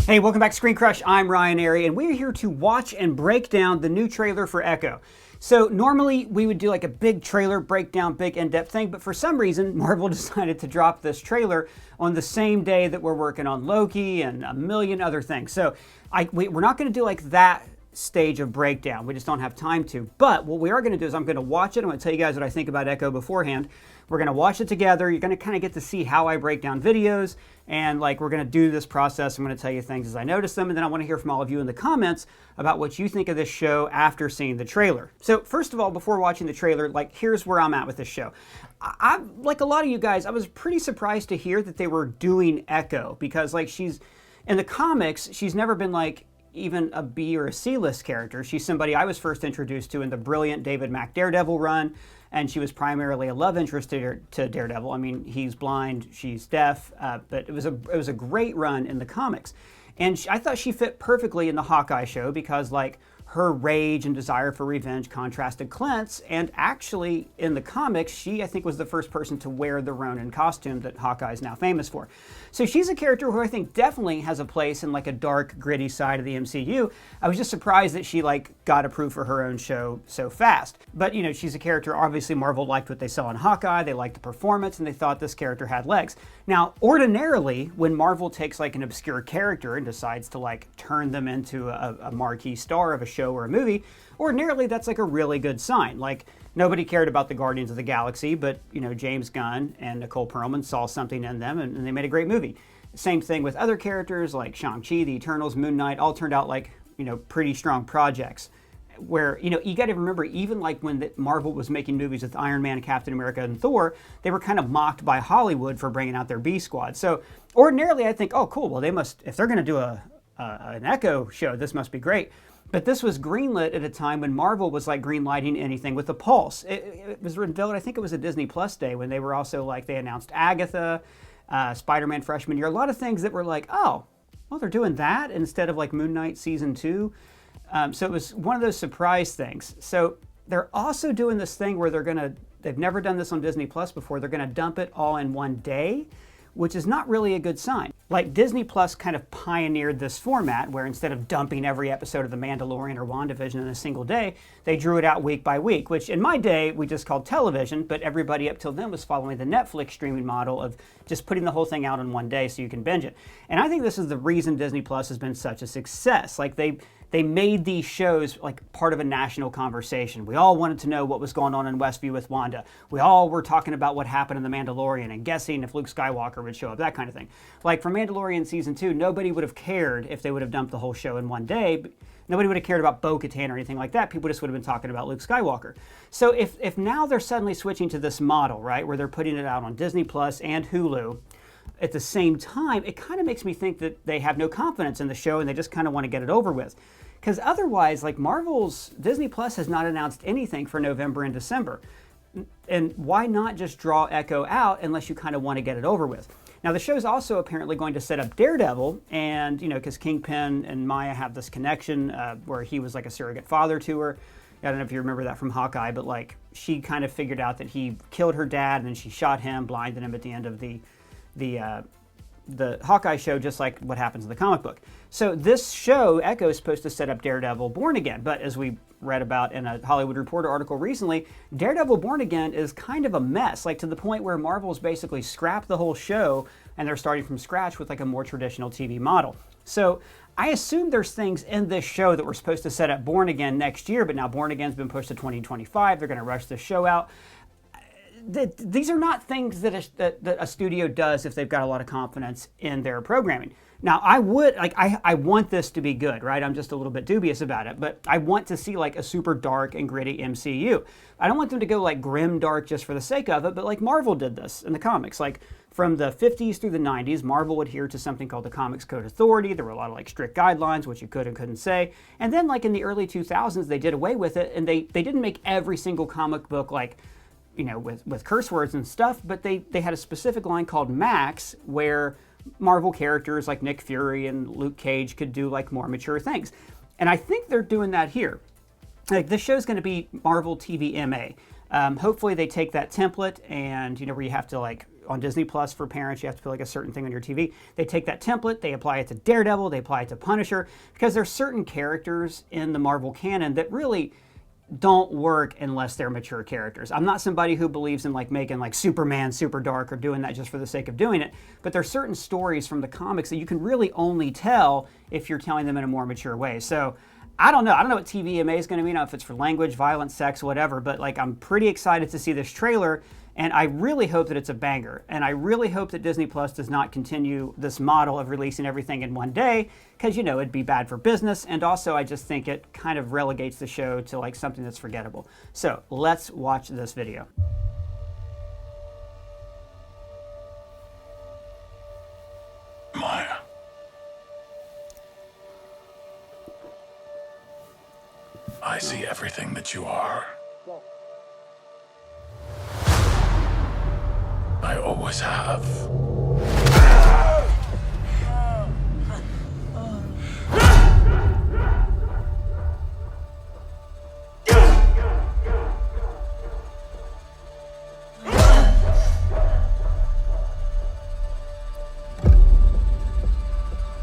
Hey, welcome back to ScreenCrush. I'm Ryan Airy, and we're here to watch and break down the new trailer for Echo. So normally we would do like a big trailer breakdown, big in-depth thing, but for some reason Marvel decided to drop this trailer on the same day that we're working on Loki and a million other things. So we're not going to do like that stage of breakdown. We just don't have time to. But what we are going to do is I'm going to watch it. I'm going to tell you guys what I think about Echo beforehand. We're going to watch it together. You're going to kind of get to see how I break down videos, and like we're going to do this process. I'm going to tell you things as I notice them, and then I want to hear from all of you in the comments about what you think of this show after seeing the trailer. So first of all, before watching the trailer, like here's where I'm at with this show. I like a lot of you guys, I was pretty surprised to hear that they were doing Echo, because like she's in the comics, she's never been like even a B or a C-list character. She's somebody I was first introduced to in the brilliant David Mack Daredevil run, and she was primarily a love interest to Daredevil. I mean, he's blind, she's deaf, but it was a great run in the comics. And I thought she fit perfectly in the Hawkeye show because like her rage and desire for revenge contrasted Clint's, and actually in the comics, she I think was the first person to wear the Ronin costume that Hawkeye is now famous for. So she's a character who I think definitely has a place in like a dark, gritty side of the MCU. I was just surprised that she like got approved for her own show so fast. But you know, she's a character, obviously Marvel liked what they saw in Hawkeye, they liked the performance, and they thought this character had legs. Now, ordinarily, when Marvel takes like an obscure character and decides to like turn them into a marquee star of a show or a movie, ordinarily that's like a really good sign. Like nobody cared about the Guardians of the Galaxy, but you know, James Gunn and Nicole Perlman saw something in them and they made a great movie. Same thing with other characters like Shang-Chi, the Eternals, Moon Knight, all turned out like, you know, pretty strong projects. Where, you know, you got to remember, even like when Marvel was making movies with Iron Man, Captain America, and Thor, they were kind of mocked by Hollywood for bringing out their B squad. So ordinarily I think, oh cool, well they must, if they're going to do an Echo show, this must be great. But this was greenlit at a time when Marvel was like greenlighting anything with a pulse. It was revealed, I think it was a Disney Plus day, when they were also like, they announced Agatha, Spider-Man freshman year, a lot of things that were like, oh, well they're doing that instead of like Moon Knight season 2. So it was one of those surprise things. So they're also doing this thing where they've never done this on Disney Plus before, they're gonna dump it all in one day, which is not really a good sign. Like Disney Plus kind of pioneered this format where instead of dumping every episode of The Mandalorian or WandaVision in a single day, they drew it out week by week, which in my day we just called television, but everybody up till then was following the Netflix streaming model of just putting the whole thing out in one day so you can binge it. And I think this is the reason Disney Plus has been such a success. Like they made these shows like part of a national conversation. We all wanted to know what was going on in Westview with Wanda. We all were talking about what happened in The Mandalorian and guessing if Luke Skywalker would show up, that kind of thing. Like for Mandalorian season 2, nobody would have cared if they would have dumped the whole show in one day. Nobody would have cared about Bo-Katan or anything like that. People just would have been talking about Luke Skywalker. So if now they're suddenly switching to this model, right, where they're putting it out on Disney Plus and Hulu at the same time, it kind of makes me think that they have no confidence in the show and they just kind of want to get it over with. Because otherwise, like Marvel's Disney Plus has not announced anything for November and December. And why not just draw Echo out unless you kind of want to get it over with? Now the show's also apparently going to set up Daredevil, and you know, because Kingpin and Maya have this connection where he was like a surrogate father to her. I don't know if you remember that from Hawkeye, but like she kind of figured out that he killed her dad and then she shot him, blinded him at the end of the Hawkeye show, just like what happens in the comic book. So this show, Echo, is supposed to set up Daredevil Born Again, but as we read about in a Hollywood Reporter article recently, Daredevil Born Again is kind of a mess, like to the point where Marvel's basically scrapped the whole show and they're starting from scratch with like a more traditional TV model. So I assume there's things in this show that were supposed to set up Born Again next year, but now Born Again's been pushed to 2025. They're going to rush the show out. These are not things that a studio does if they've got a lot of confidence in their programming. Now, I want this to be good, right? I'm just a little bit dubious about it, but I want to see like a super dark and gritty MCU. I don't want them to go like grim dark just for the sake of it, but like Marvel did this in the comics. Like from the 50s through the 90s, Marvel adhered to something called the Comics Code Authority. There were a lot of like strict guidelines, what you could and couldn't say. And then like in the early 2000s, they did away with it, and they didn't make every single comic book like, you know, with curse words and stuff, but they had a specific line called Max where Marvel characters like Nick Fury and Luke Cage could do like more mature things. And I think they're doing that here. Like this show's going to be Marvel TV MA. Hopefully they take that template and, you know, where you have to like on Disney Plus for parents, you have to put like a certain thing on your TV. They take that template, they apply it to Daredevil, they apply it to Punisher, because there's certain characters in the Marvel canon that really don't work unless they're mature characters. I'm not somebody who believes in like making like Superman super dark or doing that just for the sake of doing it, but there's certain stories from the comics that you can really only tell if you're telling them in a more mature way. So I don't know what TVMA is going to mean, if it's for language, violence, sex, whatever, but like I'm pretty excited to see this trailer, and I really hope that it's a banger. And I really hope that Disney Plus does not continue this model of releasing everything in one day, because, you know, it'd be bad for business. And also, I just think it kind of relegates the show to like something that's forgettable. So let's watch this video. Maya. I see everything that you are. I always have.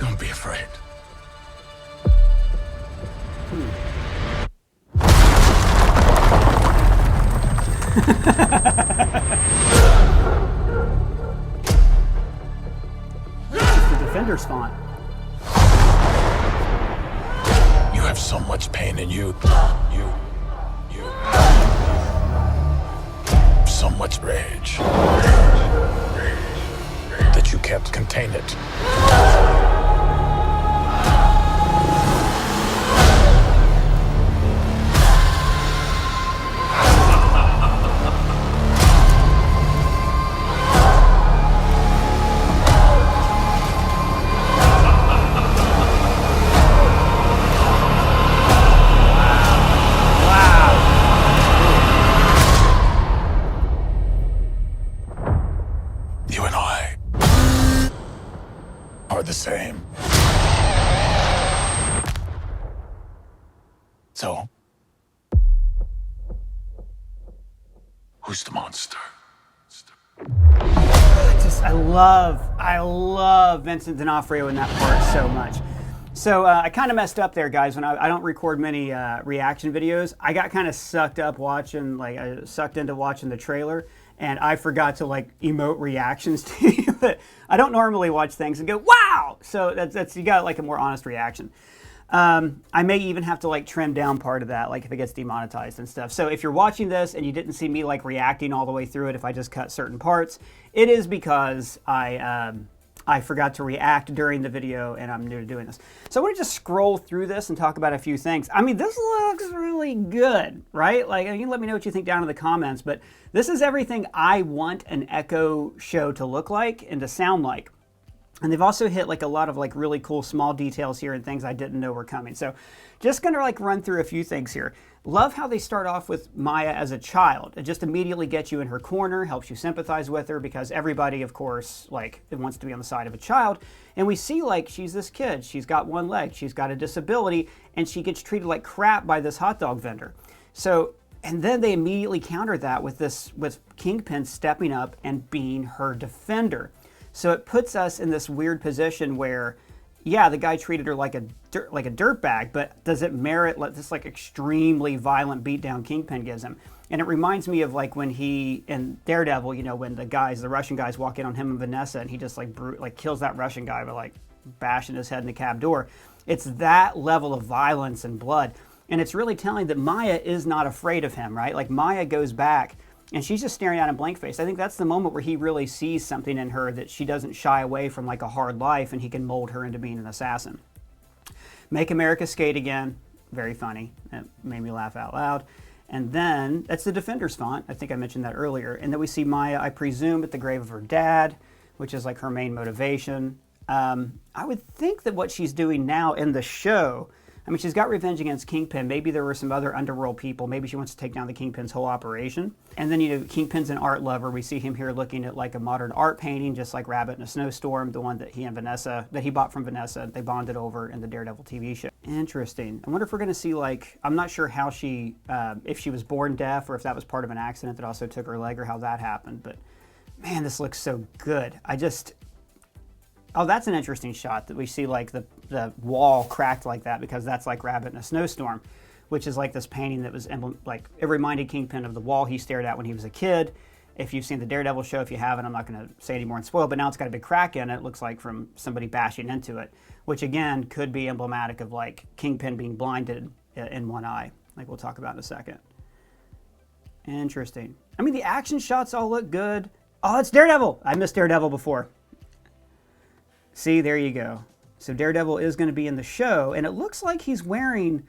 Don't be afraid. Defender's font. You have so much pain in you. You. So much rage. That you can't contain it. You and I are the same. So, who's the monster? I love Vincent D'Onofrio in that part so much. So I kind of messed up there, guys. When I don't record many reaction videos, I got kind of sucked into watching the trailer, and I forgot to like emote reactions to you. But I don't normally watch things and go, wow! So that's you got like a more honest reaction. I may even have to like trim down part of that, like if it gets demonetized and stuff. So if you're watching this and you didn't see me like reacting all the way through it, if I just cut certain parts, it is because I forgot to react during the video, and I'm new to doing this. So I want to just scroll through this and talk about a few things. I mean, this looks really good, right? Like, you can let me know what you think down in the comments, but this is everything I want an Echo show to look like and to sound like. And they've also hit like a lot of like really cool small details here and things I didn't know were coming. So just gonna like run through a few things here. Love how they start off with Maya as a child. It just immediately gets you in her corner, helps you sympathize with her, because everybody, of course, like wants to be on the side of a child. And we see like she's this kid, she's got one leg, she's got a disability, and she gets treated like crap by this hot dog vendor. So, and then they immediately counter that with Kingpin stepping up and being her defender. So it puts us in this weird position where, yeah, the guy treated her like a dirtbag, but does it merit this like extremely violent beatdown Kingpin gives him? And it reminds me of like when he in Daredevil, you know, when the Russian guys walk in on him and Vanessa, and he just like kills that Russian guy by like bashing his head in the cab door. It's that level of violence and blood, and it's really telling that Maya is not afraid of him, right? Like Maya goes back, and she's just staring at him blank face. I think that's the moment where he really sees something in her, that she doesn't shy away from like a hard life, and he can mold her into being an assassin. Make America Skate Again. Very funny. It made me laugh out loud. And then, that's the Defender's font. I think I mentioned that earlier. And then we see Maya, I presume, at the grave of her dad, which is like her main motivation. I would think that what she's doing now in the show, I mean, she's got revenge against Kingpin. Maybe there were some other underworld people. Maybe she wants to take down the Kingpin's whole operation. And then, you know, Kingpin's an art lover. We see him here looking at like a modern art painting, just like Rabbit in a Snowstorm, the one that he bought from Vanessa. They bonded over in the Daredevil TV show. Interesting. I wonder if we're going to see like, I'm not sure how she, if she was born deaf or if that was part of an accident that also took her leg, or how that happened. But Man, this looks so good. Oh, that's an interesting shot that we see like the wall cracked like that, because that's like Rabbit in a Snowstorm, which is like this painting that was like it reminded Kingpin of the wall he stared at when he was a kid. If you've seen the Daredevil show, if you haven't, I'm not going to say any more and spoil, but now it's got a big crack in it. It looks like from somebody bashing into it, which again could be emblematic of like Kingpin being blinded in one eye, like we'll talk about in a second. Interesting. I mean, the action shots all look good. Oh, it's Daredevil. I missed Daredevil before. See, there you go. So Daredevil is going to be in the show, and it looks like he's wearing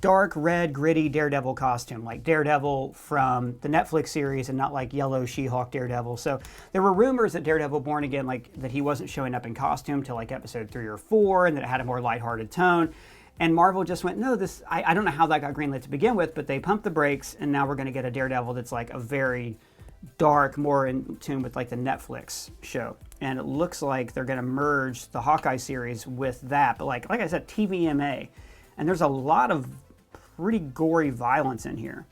dark red, gritty Daredevil costume, like Daredevil from the Netflix series and not like yellow She-Hulk Daredevil. So there were rumors that Daredevil Born Again, like that he wasn't showing up in costume till like episode 3 or 4, and that it had a more lighthearted tone. And Marvel just went, no, this, I don't know how that got greenlit to begin with, but they pumped the brakes, and now we're going to get a Daredevil that's like a very dark, more in tune with like the Netflix show. And it looks like they're going to merge the Hawkeye series with that. But like I said, TVMA. And there's a lot of pretty gory violence in here.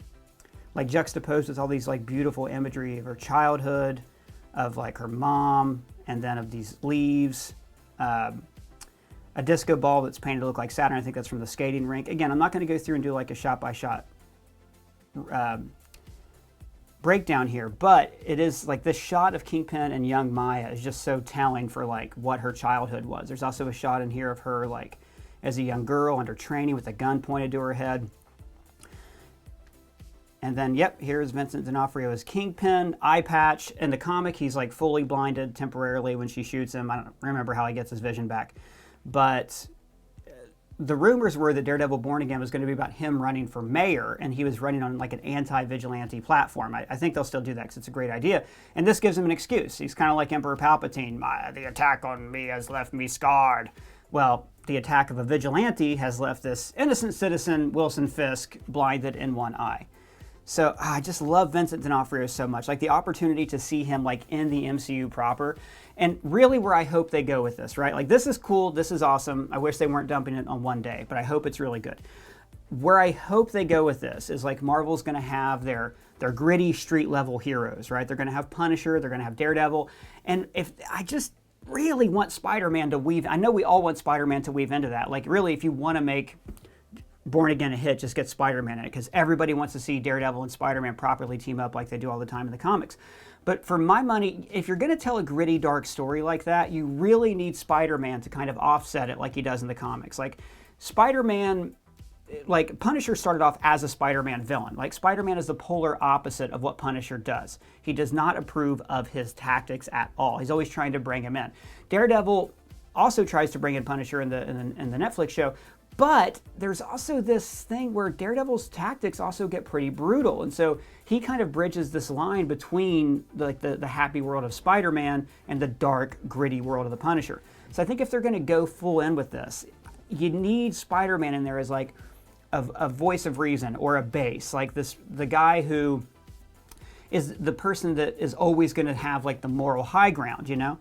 Like juxtaposed with all these like beautiful imagery of her childhood, of like her mom, and then of these leaves. A disco ball that's painted to look like Saturn. I think that's from the skating rink. Again, I'm not going to go through and do like a shot-by-shot breakdown here, but it is like this shot of Kingpin and young Maya is just so telling for like what her childhood was. There's also a shot in here of her like as a young girl under training with a gun pointed to her head. And then, yep, here's Vincent D'Onofrio as Kingpin, eye patch. In the comic, he's like fully blinded temporarily when she shoots him. I don't remember how he gets his vision back. But the rumors were that Daredevil Born Again was going to be about him running for mayor, and he was running on like an anti-vigilante platform. I think they'll still do that because it's a great idea. And this gives him an excuse. He's kind of like Emperor Palpatine. The attack on me has left me scarred. Well, the attack of a vigilante has left this innocent citizen, Wilson Fisk, blinded in one eye. So I just love Vincent D'Onofrio so much. Like the opportunity to see him like in the MCU proper, and really where I hope they go with this, right? Like this is cool, this is awesome. I wish they weren't dumping it on one day, but I hope it's really good. Where I hope they go with this is like Marvel's going to have their gritty street level heroes, right? They're going to have Punisher, they're going to have Daredevil, and if I just really want Spider-Man to weave, I know we all want Spider-Man to weave into that. Like really, if you want to make Born Again a hit, just get Spider-Man in it, because everybody wants to see Daredevil and Spider-Man properly team up like they do all the time in the comics. But for my money, if you're going to tell a gritty, dark story like that, you really need Spider-Man to kind of offset it like he does in the comics. Like Spider-Man, like Punisher started off as a Spider-Man villain. Like Spider-Man is the polar opposite of what Punisher does. He does not approve of his tactics at all. He's always trying to bring him in. Daredevil also tries to bring in Punisher in the Netflix show, but there's also this thing where Daredevil's tactics also get pretty brutal. And so he kind of bridges this line between the happy world of Spider-Man and the dark, gritty world of the Punisher. So I think if they're going to go full in with this, you need Spider-Man in there as like a voice of reason or a base. Like the guy who is the person that is always going to have like the moral high ground, you know?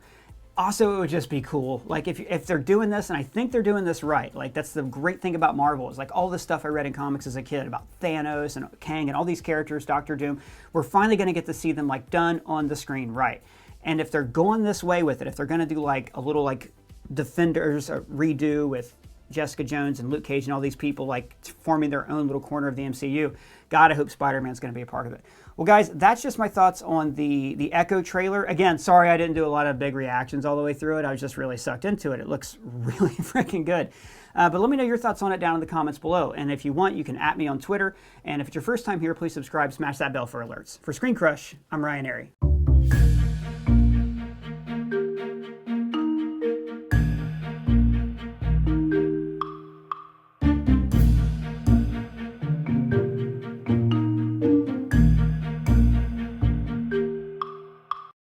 Also, it would just be cool, like if they're doing this, and I think they're doing this right, like that's the great thing about Marvel, is like all the stuff I read in comics as a kid about Thanos and Kang and all these characters, Doctor Doom, we're finally going to get to see them like done on the screen right. And if they're going this way with it, if they're going to do like a little like Defenders redo with Jessica Jones and Luke Cage and all these people like forming their own little corner of the MCU, God, I hope Spider-Man's going to be a part of it. Well, guys, that's just my thoughts on the Echo trailer. Again, sorry I didn't do a lot of big reactions all the way through it. I was just really sucked into it. It looks really freaking good. But let me know your thoughts on it down in the comments below. And if you want, you can @ me on Twitter. And if it's your first time here, please subscribe, smash that bell for alerts. For ScreenCrush, I'm Ryan Airy.